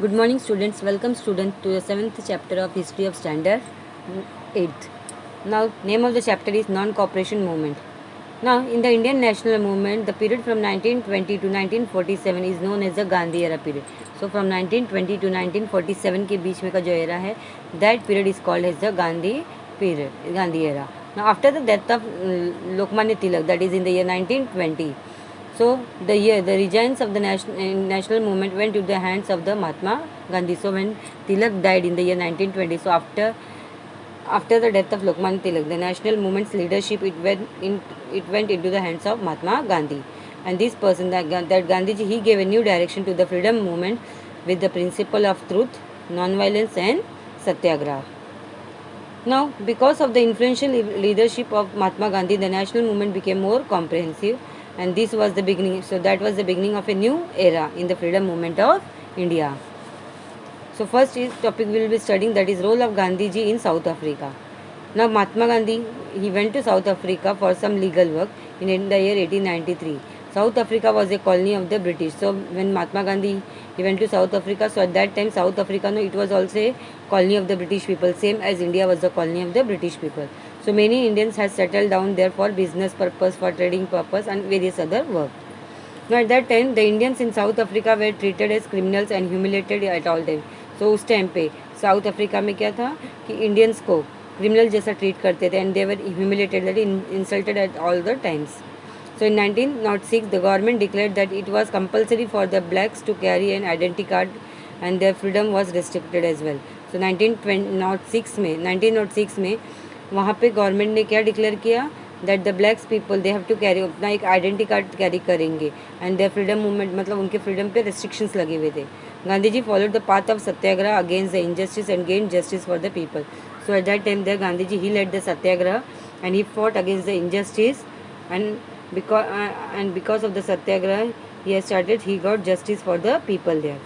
Good morning, students. Welcome, students, to the seventh chapter of History of Standard 8th. Now, name of the chapter is Non-Cooperation Movement. Now, in the Indian national movement, the period from 1920 to 1947 is known as the Gandhi era period. So, from 1920 to 1947 के बीच में का जो era है, that period is called as the Gandhi period, Gandhi era. Now, after the death of Lokmanya Tilak, that is in the year 1920. So the regents of the national movement went to the hands of the Mahatma Gandhi. So when Tilak died in the year 1920, so after the death of Lokmanya Tilak, the national movement's leadership it went into the hands of Mahatma Gandhi. And this person, that Gandhiji, he gave a new direction to the freedom movement with the principle of truth, non-violence, and satyagraha. Now, because of the influential leadership of Mahatma Gandhi, the national movement became more comprehensive, and this was the beginning. So that was the beginning of a new era in the freedom movement of India. So first is topic we will be studying, that is role of Gandhiji in South Africa. Now Mahatma Gandhi, he went to South Africa for some legal work in the year 1893. South Africa was a colony of the British. So when Mahatma Gandhi, he went to South Africa, so at that time South Africa, no, it was also a colony of the British people, same as India was the colony of the British people. So many Indians had settled down there for business purpose, for trading purpose, and various other work. Now at that time the Indians in South Africa were treated as criminals and humiliated at all times. So उस time पे south Africa में क्या था कि Indians को criminal जैसा treat करते थे, and they were humiliated, that insulted at all the times. So in 1906, the government declared that it was compulsory for the blacks to carry an identity card, and their freedom was restricted as well. So 1906 में वहाँ पे government ने क्या declare किया, that the blacks people they have to carry, अपना एक identity card carry करेंगे, and their freedom movement, मतलब उनके फ्रीडम पे रेस्ट्रिक्शंस लगे हुए थे. Gandhi ji followed the path of satyagraha against the injustice and gain justice for the people. So at that time, there Gandhiji, he led the satyagraha, and he fought against the injustice, and because of the satyagraha he got justice for the people there.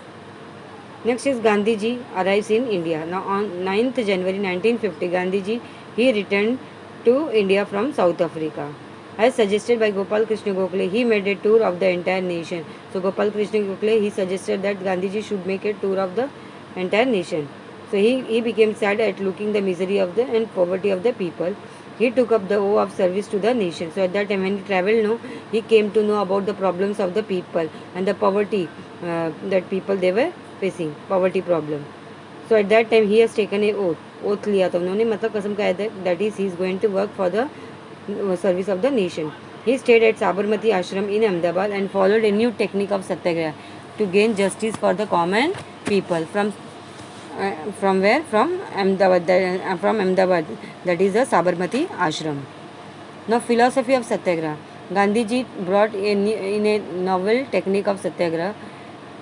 Next is Gandhiji arrives in India. Now on 9th January 1950, Gandhiji, he returned to India from South Africa. As suggested by Gopal Krishna Gokhale, he made a tour of the entire nation. So Gopal Krishna Gokhale, he suggested that Gandhiji should make a tour of the entire nation. So he became sad at looking the misery of the and poverty of the people. He took up the oath of service to the nation. So at that time when he traveled, no, he came to know about the problems of the people and the poverty that people they were facing, poverty problem. So at that time he has taken a oath लिया था उन्होंने, मतलब कसम खाया था, that is he is going to work for the service of the nation. He stayed at Sabarmati Ashram in Ahmedabad and followed a new technique of satyagraha to gain justice for the common people. From where? From Ahmedabad. That is the Sabarmati Ashram. Now, philosophy of Satyagraha. Gandhiji brought in a novel technique of Satyagraha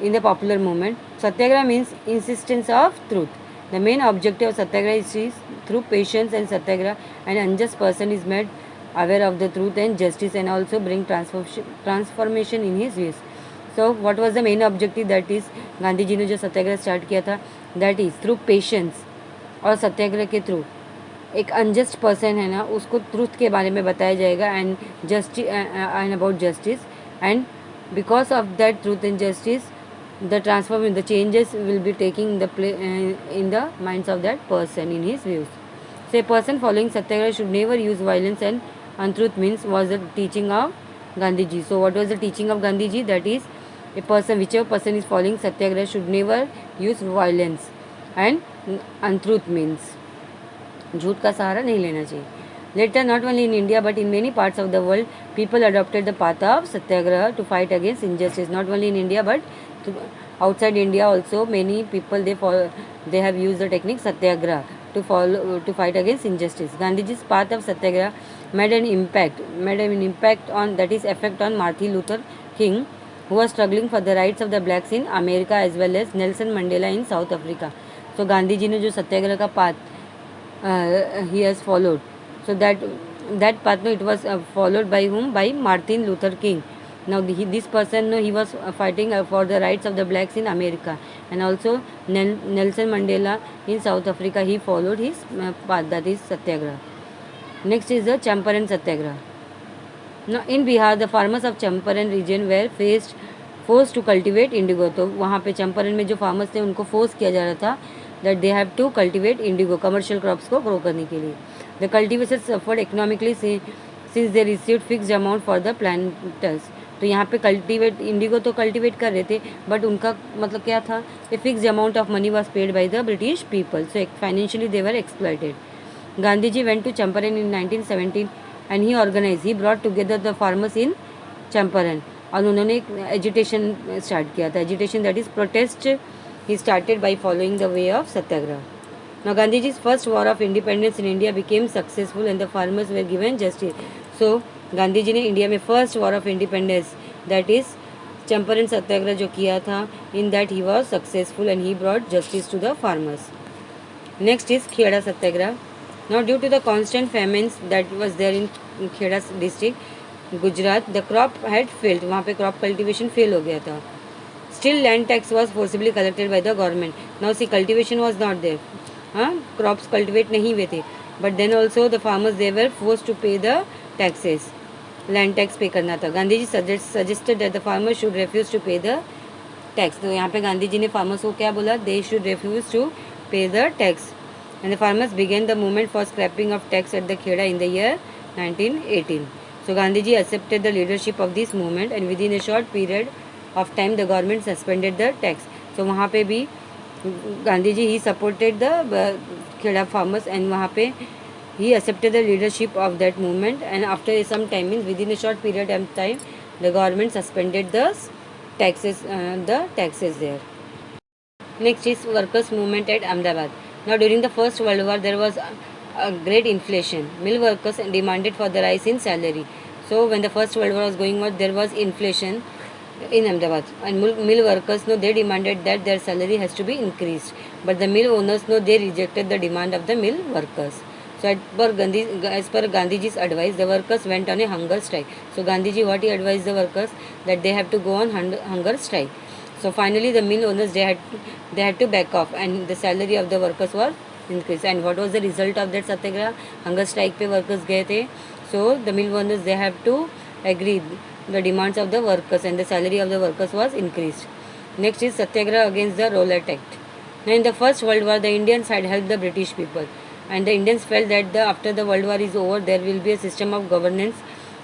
in the popular movement. Satyagraha means insistence of truth. The main objective of Satyagraha is through patience and Satyagraha, an unjust person is made aware of the truth and justice, and also bring transformation in his views. So what was the main objective, that is Gandhi ji ने जो सत्याग्रह start किया था, that is through patience, और सत्याग्रह के through एक unjust person है ना, उसको ट्रूथ के बारे में बताया जाएगा, and justice and about justice, and because of that truth and justice the changes will be taking the in the minds of that person in his views. So a person following satyagraha should never use violence and untruth means was the teaching of Gandhiji. So what was the teaching of Gandhiji? That is, whichever person is following satyagraha should never use violence, and untruth means झूठ का सहारा नहीं लेना चाहिए. Later, not only in India but in many parts of the world, people adopted the path of satyagraha to fight against injustice. Not only in India but outside India also, many people they have used the technique satyagraha to fight against injustice. Gandhiji's path of satyagraha made an impact on, that is effect on Martin Luther King, who was struggling for the rights of the blacks in America, as well as Nelson Mandela in South Africa. So Gandhi ji ने जो सत्याग्रह का path he has followed. So that path, it was followed by whom? By Martin Luther King. Now this person, he was fighting for the rights of the blacks in America, and also Nelson Mandela in South Africa. He followed his path, that is satyagraha. Next is the Champaran Satyagraha. Now in Bihar, the farmers of Champaran region were faced force to cultivate indigo, तो वहाँ पे चंपारण में जो farmers थे उनको force किया जा रहा था that they have to cultivate indigo, commercial crops को ग्रो करने के लिए। The cultivation suffered economically since they received fixed amount for the planters, तो यहाँ पे कल्टिवेट इंडिगो तो कल्टिवेट कर रहे थे बट उनका मतलब क्या था, a fixed amount of money was paid by the British people, so financially they were exploited. Gandhiji went to Champaran in 1917 and he brought together the farmers in Champaran, और उन्होंने एक एजिटेशन स्टार्ट किया था, agitation that is protest he started by following the way of Satyagraha. Now Gandhiji's first war of independence in India became successful and the farmers were given justice. So Gandhi ने India में first war of independence that is Champaran satyagraha जो किया था, in that he was successful and he brought justice to the farmers. Next is Kheda satyagraha. Now due to the constant famines that was there in Kheda district Gujarat, the crop had failed, वहाँ पे crop cultivation fail हो गया था। Still land tax was forcibly collected by the government. Now see cultivation was not there, हाँ crops cultivate नहीं हुए थे, but then also the farmers they were forced to pay the taxes, land tax पे करना था। Gandhi ji suggested that the farmers should refuse to pay the tax, तो यहाँ पे गांधी जी ने farmers को क्या बोला, they should refuse to pay the tax, and the farmers began the movement for scrapping of tax at the Kheda in the year 1918. So Gandhiji accepted the leadership of this movement and within a short period of time the government suspended the tax. So वहाँ पे भी Gandhiji he supported the Kheda farmers and वहाँ पे he accepted the leadership of that movement, and after some time, means within a short period of time, the government suspended the taxes there. Next is workers movement at Ahmedabad. Now during the First World War there was a great inflation. Mill workers demanded for the rise in salary. So when the First World War was going on, there was inflation in Ahmedabad, and mill workers they demanded that their salary has to be increased, but the mill owners they rejected the demand of the mill workers. So as per Gandhiji's advice, the workers went on a hunger strike. So Gandhiji what he advised the workers, that they have to go on hunger strike. So finally the mill owners they had to back off and the salary of the workers was increased. And what was the result of that satyagraha? Hunger strike पे workers गए थे. So the mill owners they have to agree the demands of the workers and the salary of the workers was increased. Next is satyagraha against the Rowlatt Act. Now in the First World War the Indians had helped the British people, and the Indians felt that after the World War is over there will be a system of governance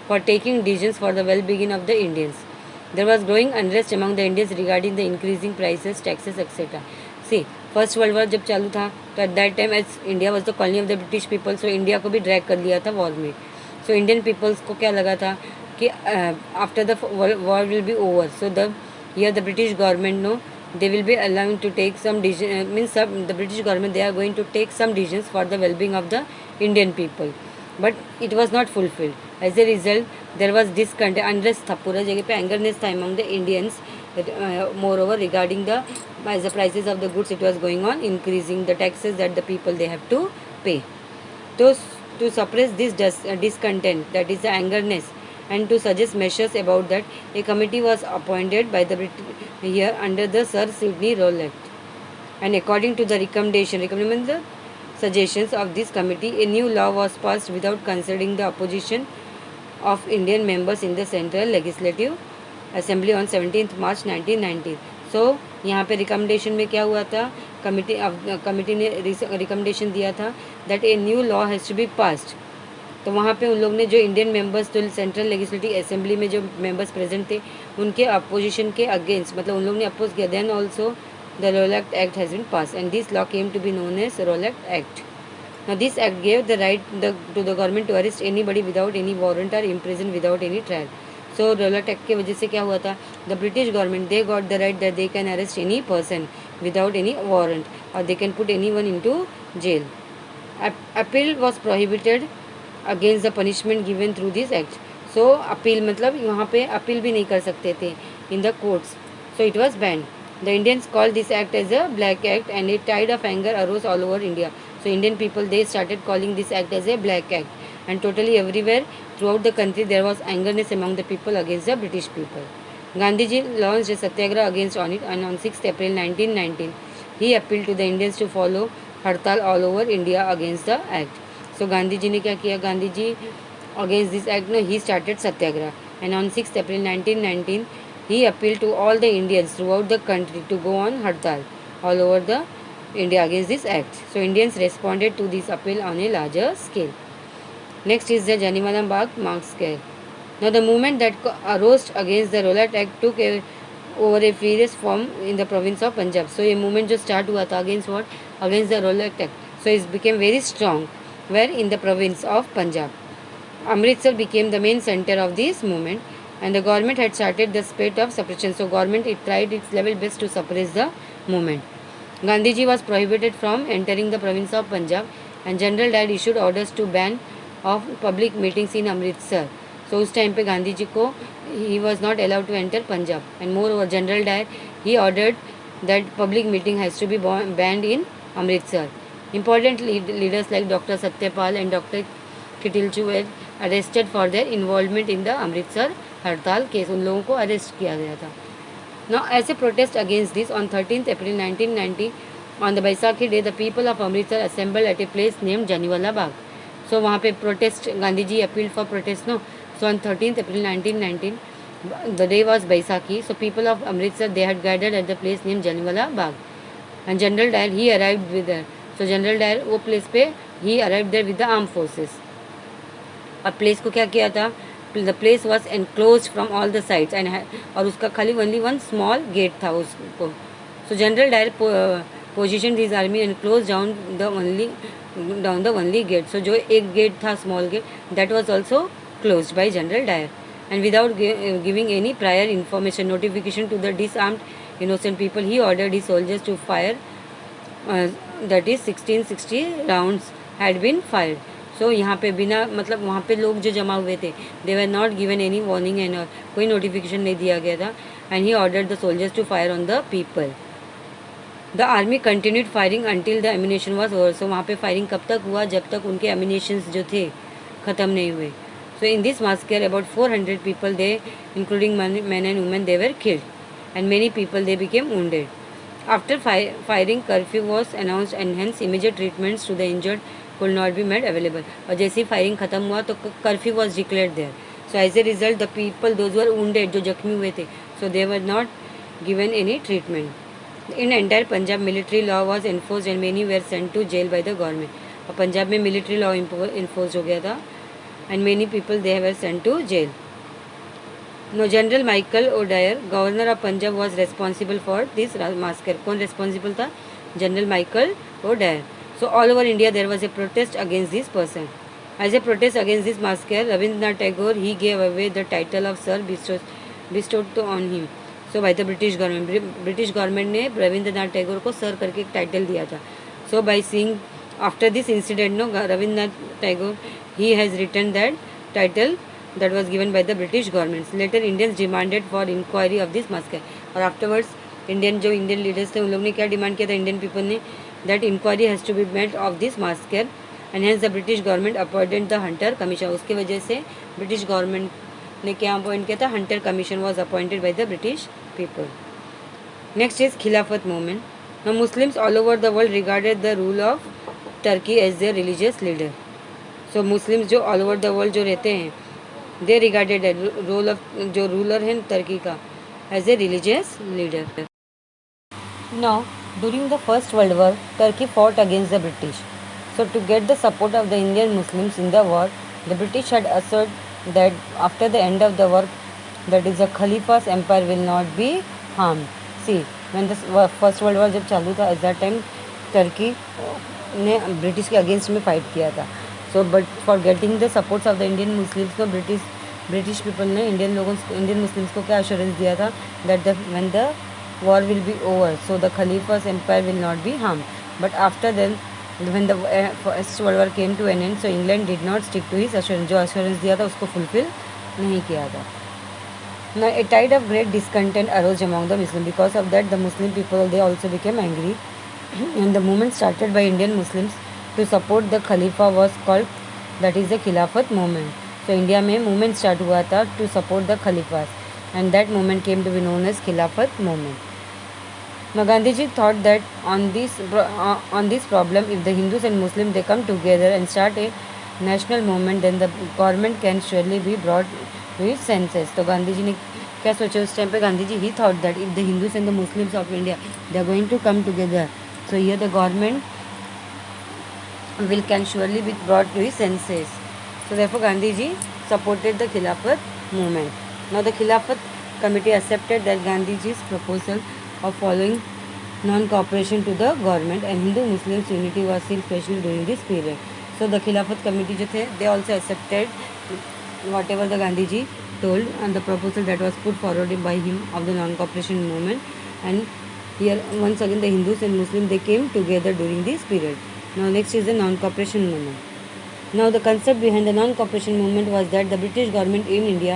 for taking decisions for the well-being of the Indians. There was growing unrest among the Indians regarding the increasing prices, taxes, etc. See, First World War जब चालू था तो at that time as India was the colony of the British people, so India को भी drag कर लिया था war में. So Indian peoples को क्या लगा था कि after the war will be over, so the British government they will be allowing to take some decision, the British government they are going to take some decisions for the well-being of the Indian people, but it was not fulfilled. As a result there was discontent, unrest था पूरा जगह पे, angerness था among the Indians. Moreover regarding as the prices of the goods it was going on increasing, the taxes that the people they have to pay. To suppress this discontent, that is the angerness, and to suggest measures about that, a committee was appointed by the here under the Sir Sidney Rowlatt, and according to the recommendation means the suggestions of this committee, a new law was passed without considering the opposition of Indian members in the Central Legislative Assembly on 17th March 1919. So यहाँ पे recommendation में क्या हुआ था, committee ने recommendation दिया था that a new law has to be passed. तो वहाँ पे उन लोग ने जो इंडियन मेंबर्स जो सेंट्रल लेजिस्लेटिव असेंबली में जो मेंबर्स प्रेजेंट थे उनके अपोजिशन के अगेंस्ट, मतलब उन लोग ने अपोज किया. Then also the Rowlatt act has been pass and this law came to be known as Rowlatt act. Now this act gave the right to the government to arrest anybody without any warrant or imprison without any trial. So Rowlatt Act के वजह से क्या हुआ था, the British government they got the right that they can arrest any person without any warrant or they can put anyone into jail. Appeal was prohibited against the punishment given through this act. So appeal मतलब वहाँ पे appeal भी नहीं कर सकते थे in the courts. So it was banned. The Indians called this act as a Black Act and a tide of anger arose all over India. So Indian people they started calling this act as a Black Act, and totally everywhere throughout the country there was angerness among the people against the British people. Gandhiji launched a satyagraha against on it, and on 6th April 1919 he appealed to the Indians to follow हड़ताल all over India against the act. So Gandhiji ने क्या किया, Gandhiji against this act he started satyagraha, and on 6th April 1919 he appealed to all the Indians throughout the country to go on hartal all over the India against this act. So Indians responded to this appeal on a larger scale. Next is the Jallianwala Bagh massacre. Now the movement that arose against the Rowlatt Act took over a furious form in the province of Punjab. So ये movement जो start हुआ था against what? Against the Rowlatt Act. So it became very strong. Where in the province of Punjab. Amritsar became the main center of this movement, and the government had started the spate of suppression. So government it tried its level best to suppress the movement. Gandhiji was prohibited from entering the province of Punjab, and General Dyer issued orders to ban of public meetings in Amritsar. So उस time पे गांधी जी को he was not allowed to enter Punjab, and moreover General Dyer he ordered that public meeting has to be banned in Amritsar. Important leaders like Dr. Satyapal and Dr. Kitilchu were arrested for their involvement in the Amritsar हड़ताल case. उन लोगों को arrest किया गया था. Now, as a protest against this, on 13th April 1990, on the Baisakhi day, the people of Amritsar assembled at a place named Jallianwala Bagh. So वहाँ पे protest, Gandhi ji appealed for protest, no? So on 13th April 1919, the day was Baisakhi. So people of Amritsar they had gathered at the place named Jallianwala Bagh, and General Dyer he arrived with there. So General Dyer वो place पे he arrived there with the armed forces. और place को क्या किया था? The place was enclose from all the sides and और उसका खाली ओनली वन स्मॉल गेट था उसको. So General Dyer position this army enclose down the only gate. So जो एक गेट था small gate that was also close by General Dyer and without giving any prior information notification to the disarmed innocent people he ordered his soldiers to fire that is 1660 rounds had been fired. So यहाँ पे बिना मतलब वहाँ पे लोग जो जमा हुए थे they were not given any warning and कोई नोटिफिकेशन नहीं दिया गया था and he ordered the soldiers to fire on the people. The army continued firing until the ammunition was over. So वहाँ पे फायरिंग कब तक हुआ? जब तक उनके एमिनेशंस जो थे ख़त्म नहीं हुए. So in this massacre about 400 people they including men and women they were killed and many people they became wounded. After firing curfew was announced and hence immediate treatments to the injured could not be made available. और जैसे ही firing खत्म हुआ तो curfew was declared there. So as a result the people those were wounded जो जख्मी हुए थे so they were not given any treatment. In entire Punjab military law was enforce and many were sent to jail by the government. और पंजाब में military law enforce हो गया था and many people they were sent to jail. No General Michael O'Dwyer governor of Punjab was responsible for this Bhaskar. कौन responsible था? General Michael O'Dwyer. So all over India there was a protest against this person. As a protest against this massacre, Rabindranath Tagore he gave away the title of Sir bestowed on him. So by the British government. British government ने रविंद्रनाथ टैगोर को sir करके एक title दिया था. So by seeing after this incident, no, Rabindranath Tagore he has written that title that was given by the British government. Later Indians demanded for inquiry of this massacre. और afterwards Indian leaders थे उन लोग ने क्या demand किया था Indian people ने? That inquiry has to be made of this massacre and hence the British government appointed the Hunter Commission. उसके वजह से British government ने क्या अपॉइंट किया था? Hunter Commission was appointed by the British people. Next is Khilafat movement. Now Muslims all over the world regarded the rule of Turkey as their religious leader. So Muslims जो all over the world जो रहते हैं they regarded the role of जो ruler है Turkey का as a religious leader. Now during the First World War, Turkey fought against the British. So to get the support of the Indian Muslims in the war, the British had asserted that after the end of the war, that is the Khalifa's empire will not be harmed. See, when the First World War जब चालू था, at that time Turkey ने British के against में fight किया था. So but for getting the supports of the Indian Muslims, तो British people ने Indian Muslims को क्या assurance दिया था that when the war will be over, so the Khalifa's empire will not be harmed. But after then, when the First World War came to an end, so England did not stick to his assurance. जो assurance दिया था उसको fulfill नहीं किया था. Now a tide of great discontent arose among the Muslims. Because of that, the Muslim people they also became angry, and the movement started by Indian Muslims to support the Khalifa was called that is the Khilafat movement. So India में movement start हुआ था to support the Khalifas, and that movement came to be known as Khilafat movement. Now Gandhiji thought that on this problem, if the Hindus and Muslims they come together and start a national movement, then the government can surely be brought हुई senses. तो गांधी जी ने क्या सोचा उस time पे? Gandhi ji he thought that if the Hindus and the Muslims of India they are going to come together, so here the government will can surely be brought to his senses. So therefore Gandhi ji supported the Khilafat movement. Now the Khilafat committee accepted that Gandhi ji's proposal of following non-cooperation to the government and Hindu-Muslims unity was seen especially during this period. So the Khilafat committee जो थे they also accepted whatever the Gandhi ji told and the proposal that was put forward by him of the non-cooperation movement. And here once again the Hindus and Muslims they came together during this period. Now next is the non-cooperation movement. Now the concept behind the non-cooperation movement was that the British government in India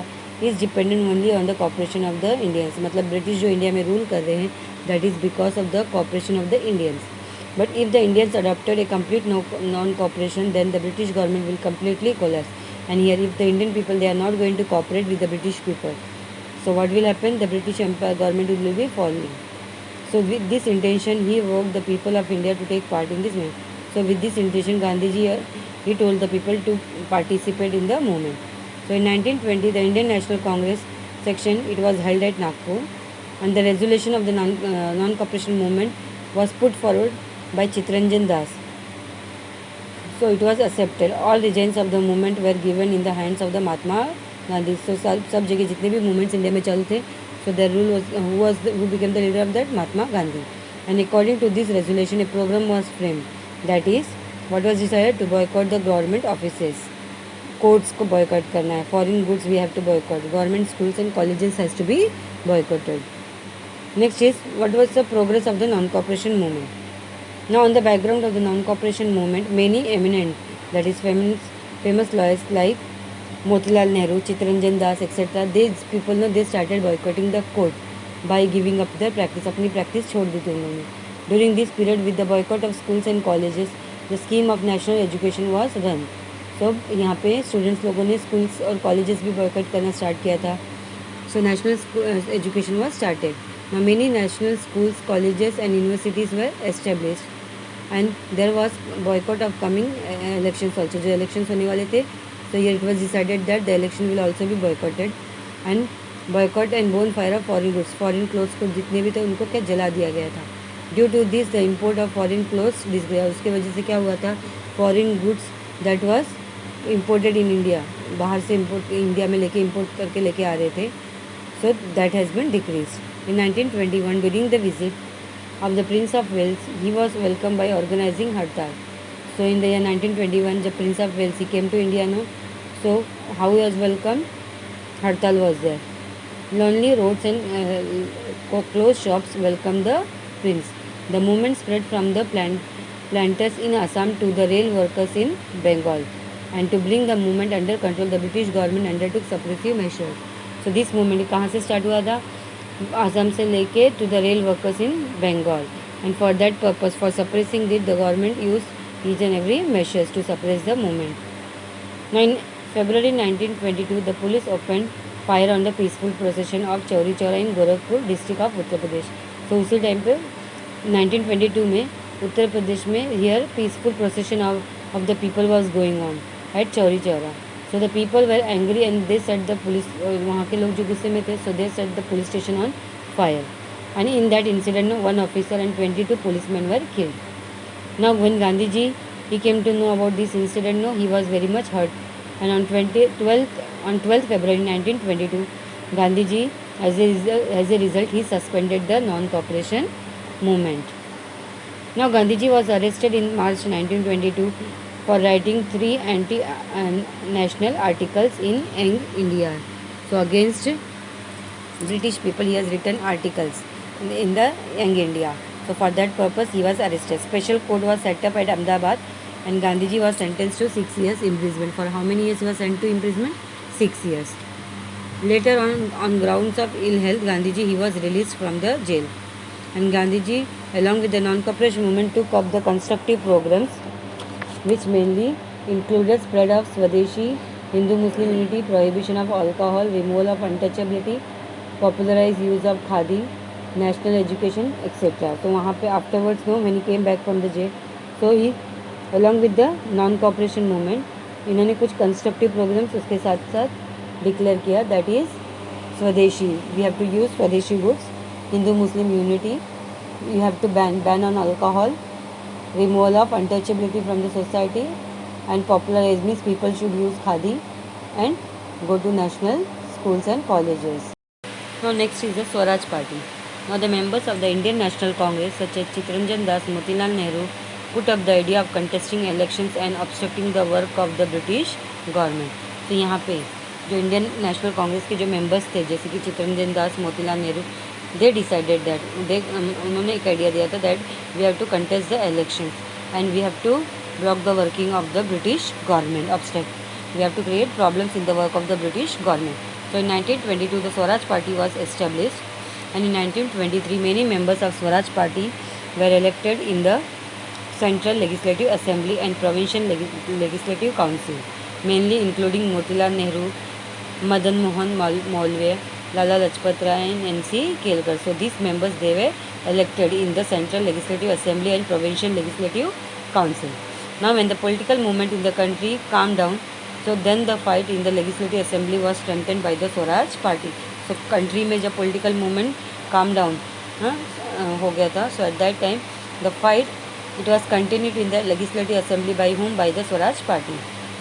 is dependent only on the cooperation of the Indians. मतलब British जो India में rule कर रहे हैं that is because of the cooperation of the Indians. But if the Indians adopted a complete non-cooperation, then the British government will completely collapse. And here, if the Indian people they are not going to cooperate with the British people, so what will happen? The British Empire government will be falling. So with this intention, he evoked the people of India to take part in this movement. So with this intention, Gandhiji he told the people to participate in the movement. So in 1920, the Indian National Congress section it was held at Nagpur, and the resolution of the non-cooperation movement was put forward by Chittaranjan Das. So it was accepted. All regions of the movement were given in the hands of the Mahatma Gandhi. So सब जगह जितने भी movements India में चालू थे, so the rule was who became the leader of that? Mahatma Gandhi. And according to this resolution, a program was framed. That is, what was decided? To boycott the government offices. Courts को boycott करना है. Foreign goods we have to boycott. Government schools and colleges has to be boycotted. Next is what was the progress of the non-cooperation movement. Now on the background of the non-cooperation movement, many eminent, that is famous lawyers like Motilal Nehru, Chittaranjan Das, etc. These people they started boycotting the court by giving up their practice. अपनी practice छोड़ दी थी उन्होंने. During this period, with the boycott of schools and colleges, the scheme of national education was run. So यहाँ पे students लोगों ने schools और colleges भी boycott करना start किया था. So national education was started. Now many national schools, colleges and universities were established. And there was boycott of coming elections also. जो elections होने वाले थे, so here it was decided that the election will also be boycotted. And boycott and bonfire of foreign goods, foreign clothes को जितने भी थे उनको क्या जला दिया गया था. Due to this, the import of foreign clothes डिस गया. उसके वजह से क्या हुआ था? Foreign goods that was imported in India, बाहर से import इंडिया में लेके import करके लेके आ रहे थे, so that has been decreased. In 1921, during the visit of the Prince of Wales, he was welcomed by organizing Hartal. So in the year 1921, the Prince of Wales he came to India, no? So how he was welcomed? Hartal was there. Lonely roads and closed shops welcomed the prince. The movement spread from the planters in Assam to the rail workers in Bengal. And to bring the movement under control, the British government undertook suppressive measures. So this movement कहाँ से start हुआ था? Assam से लेके to the rail workers in Bengal. And for that purpose, for suppressing it, the government used each and every measures to suppress the movement. Now in February 1922, the police opened fire on the peaceful procession of Chauri Chaura in Gorakhpur district of Uttar Pradesh. So उसी time पे 1922 में उत्तर प्रदेश में here peaceful procession of the people was going on at Chauri Chaura. So the people were angry and they set the police, वहाँ के लोग जो गुस्से में थे, so they set the police station on fire. And in that incident, one officer and 22 policemen were killed. Now when Gandhiji he came to know about this incident, no, he was very much hurt. And on 12th February 1922, Gandhiji, as a result, he suspended the non-cooperation movement. Now Gandhiji was arrested in March 1922 for writing 3 anti-national articles in Young India. So against British people, he has written articles in the Young India. So for that purpose, he was arrested. Special court was set up at Ahmedabad, and Gandhiji was sentenced to 6 years imprisonment. For how many years he was sent to imprisonment? 6 years. Later on grounds of ill health, Gandhiji he was released from the jail. And Gandhiji, along with the non-cooperation movement, took up the constructive programs, which mainly included spread of Swadeshi, Hindu-Muslim unity, prohibition of alcohol, removal of untouchability, popularized use of khadi, national education, etc. So वहाँ पे afterwards, no, when he came back from the jail, so he along with the non-cooperation movement, इन्होंने कुछ constructive programs उसके साथ साथ declare किया, that is स्वदेशी. We have to use स्वदेशी goods. Hindu Muslim unity. You have to ban on alcohol, removal of untouchability from the society, and popularize means people should use khadi and go to national schools and colleges. Now next is the Swaraj Party. Now the members of the Indian National Congress such as Chittaranjan Das, Motilal Nehru put up the idea of contesting elections and obstructing the work of the British government. तो यहाँ पे जो Indian national Congress के जो members थे जैसे कि Chittaranjan Das, Motilal Nehru, they decided that उन्होंने एक आइडिया दिया था that we have to contest the election and we have to block the working of the British government, obstruct we have to create problems in the work of the British government. So in 1922 the Swaraj Party was established, and in 1923 many members of Swaraj Party were elected in the Central Legislative Assembly and Provincial Legislative Council, mainly including Motilal Nehru, Madan Mohan Malviya, Lala Lajpat Rai and N.C. Kelkar. So these members, they were elected in the Central Legislative Assembly and Provincial Legislative Council. Now when the political movement in the country calmed down, so then the fight in the Legislative Assembly was strengthened by the Swaraj Party. So country में जब political movement calm down हो गया था, so at that time the fight it was continued in the Legislative Assembly by whom? By the Swaraj Party.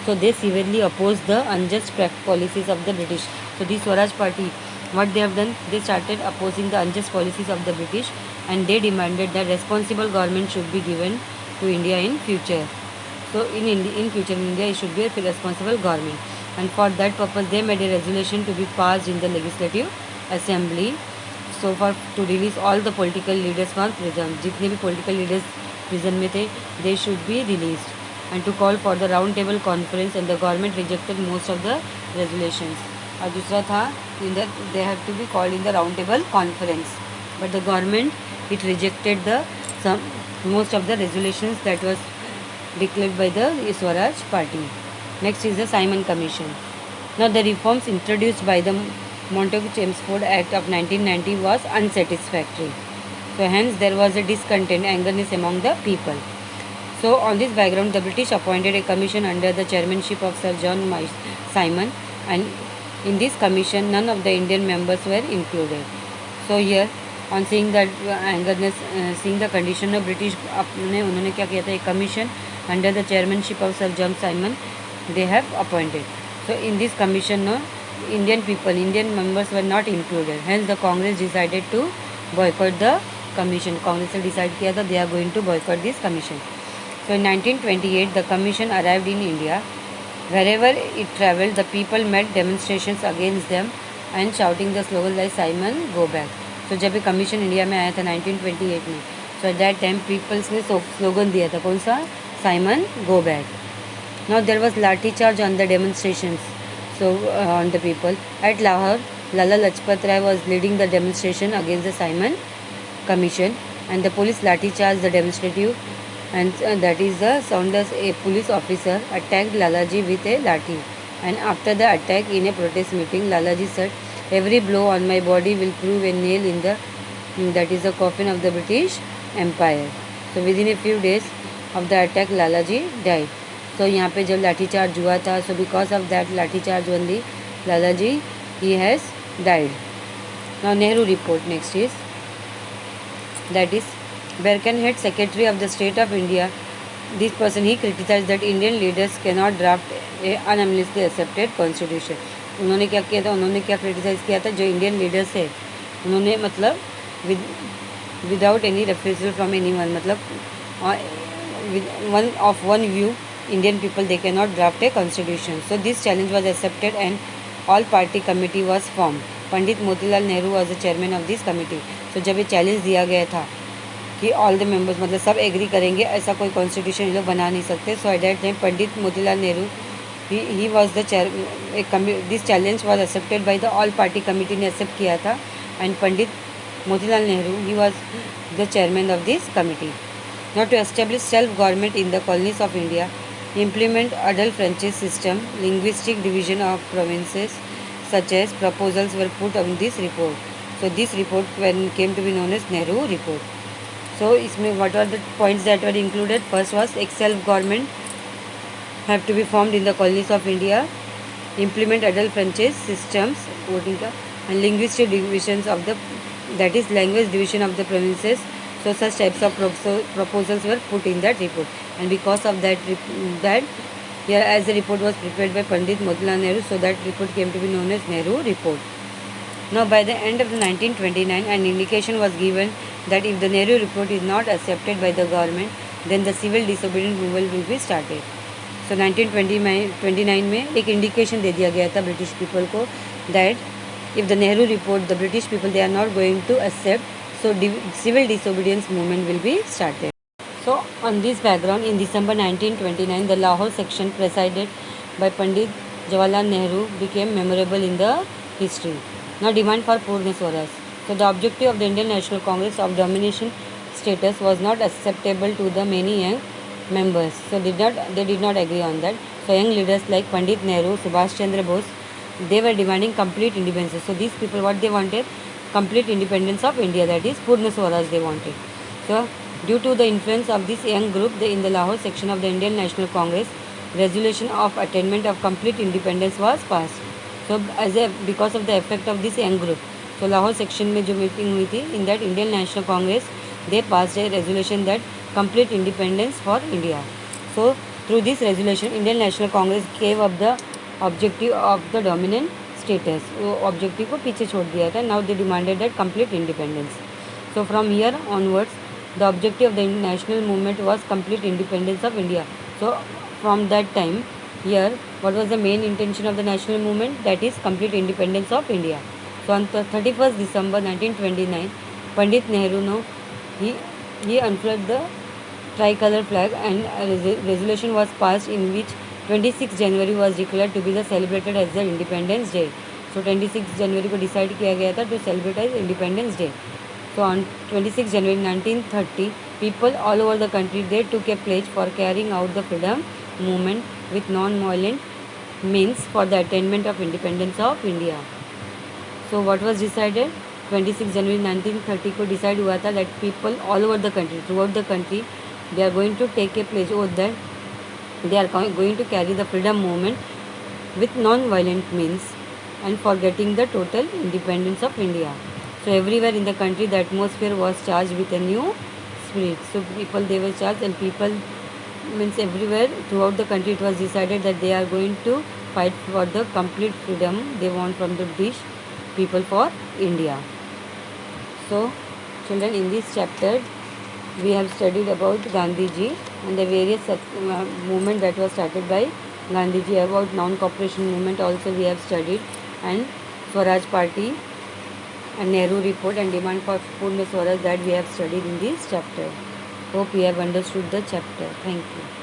So they severely opposed the unjust policies of the British. So the Swaraj Party, what they have done, they started opposing the unjust policies of the British, and they demanded that responsible government should be given to India in future. So in future in India it should be a responsible government, and for that purpose they made a resolution to be passed in the Legislative Assembly. So for to release all the political leaders from prison, जितने भी political leaders prison में थे, they should be released, and to call for the round table conference, and the government rejected most of the resolutions. और दूसरा था in that they have to be called in the round table conference, but the government it rejected the most of the resolutions that was declared by the Swaraj Party. Next is the Simon Commission. Now the reforms introduced by the Montagu-Chelmsford Act of 1990 was unsatisfactory. So hence there was a discontent, angerness among the people. So on this background the British appointed a commission under the chairmanship of Sir John Simon, and in this commission none of the Indian members were included. So here on seeing that angerness, seeing the condition of British, उन्होंने क्या किया था, एक commission under the chairmanship of Sir John Simon they have appointed. So in this commission no Indian members were not included, hence the Congress decided to boycott the commission. Congress ने decide किया था they are going to boycott this commission. So in 1928 the commission arrived in India. Wherever it travelled the people made demonstrations against them and shouting the slogan like Simon go back. So जब ये commission India में आया था 1928 में, so at that time peoples ने slogan दिया था कौन सा, Simon go back. Now there was lathi charge on the demonstrations, so on the people at Lahore. Lala Lajpat Rai was leading the demonstration against the Simon Commission, and the police lathi charged the demonstrative, and that is the Saunders, a police officer, attacked Lalaji with a lathi. And after the attack in a protest meeting, Lalaji said, "Every blow on my body will prove a nail in the that is the coffin of the British Empire." So within a few days of the attack, Lalaji died. So यहाँ पे जब लाठी charge हुआ था, so because of that लाठी charge only, Lalaji he has died. Now Nehru report next is, that is Birkenhead, Secretary of the State of India. This person he criticized that Indian leaders cannot draft a unanimously accepted constitution. उन्होंने क्या किया था, उन्होंने क्या criticise किया था, जो Indian leaders है उन्होंने मतलब विदाउट एनी रेफ्यूजल फ्रॉम एनीवन, मतलब one view Indian people they cannot draft a constitution. So this challenge was accepted and all party committee was formed. Pandit Motilal Nehru was the chairman of this committee. So जब ये challenge दिया गया था कि all the members मतलब सब agree करेंगे, ऐसा कोई कॉन्स्टिट्यूशन ये लोग बना नहीं सकते. So at that time Pandit Motilal Nehru he was the chair. This challenge was accepted by the all party committee ने एक्सेप्ट किया था, and Pandit Motilal Nehru he was the chairman of this committee. Now to establish self-government in the colonies of India, implement adult franchise system, linguistic division of provinces, such as proposals were put on this report. So this report came to be known as Nehru report. So इसमें what are the points that were included? First was self-government have to be formed in the colonies of India. implement adult franchise systems, voting का, and linguistic divisions of the, that is language division of the provinces. So such types of proposals were put in that report, and because of that, here as the report was prepared by Pandit Motilal Nehru, so that report came to be known as Nehru report. Now, by the end of the 1929, an indication was given that if the Nehru report is not accepted by the government, then the civil disobedience movement will be started. So 1929 में एक indication दे दिया गया था British people को that if the Nehru report, the British people, they are not going to accept, so civil disobedience movement will be started. So on this background, in December 1929, the Lahore section presided by Pandit Jawaharlal Nehru became memorable in the history. Now demand for Purna Swaraj. So the objective of the Indian National Congress of domination status was not acceptable to the many young members. So they did not agree on that. So young leaders like Pandit Nehru, Subhash Chandra Bose, they were demanding complete independence. So these people, what they wanted? Complete independence of India, that is Purna Swaraj they wanted. So due to the influence of this young group, in the Lahore section of the Indian National Congress, resolution of attainment of complete independence was passed. So because of the effect of this young group, so Lahore section में जो meeting हुई थी, in that Indian National Congress they passed a resolution that complete independence for India. So through this resolution, Indian National Congress gave up the objective of the dominant status. वो objective को पीछे छोड़ दिया था. Now they demanded that complete independence. So from here onwards, the objective of the national movement was complete independence of India. So from that time, here, what was the main intention of the national movement? That is complete independence of India. So on 31st December 1929, Pandit Nehru, he unfurled the tricolor flag, and a resolution was passed in which 26 January was declared to be the celebrated as the Independence Day. So 26 January को decide किया गया था to celebrate as Independence Day. So on 26 January 1930, people all over the country, they took a pledge for carrying out the freedom movement with non-violent means for the attainment of independence of India. So what was decided? 26 January 1930 को decide हुआ था that people all over the country, throughout the country, they are going to take a pledge oath that they are going to carry the freedom movement with non-violent means and for getting the total independence of India. So everywhere in the country, the atmosphere was charged with a new spirit. So people, they were charged, and people means everywhere throughout the country, it was decided that they are going to fight for the complete freedom they want from the British people for India. So children, in this chapter we have studied about Gandhiji and the various movement that was started by Gandhiji. About non-cooperation movement also we have studied, and Swaraj Party and Nehru report and demand for Purna Swaraj, that we have studied in this chapter. Hope you have understood the chapter. Thank you.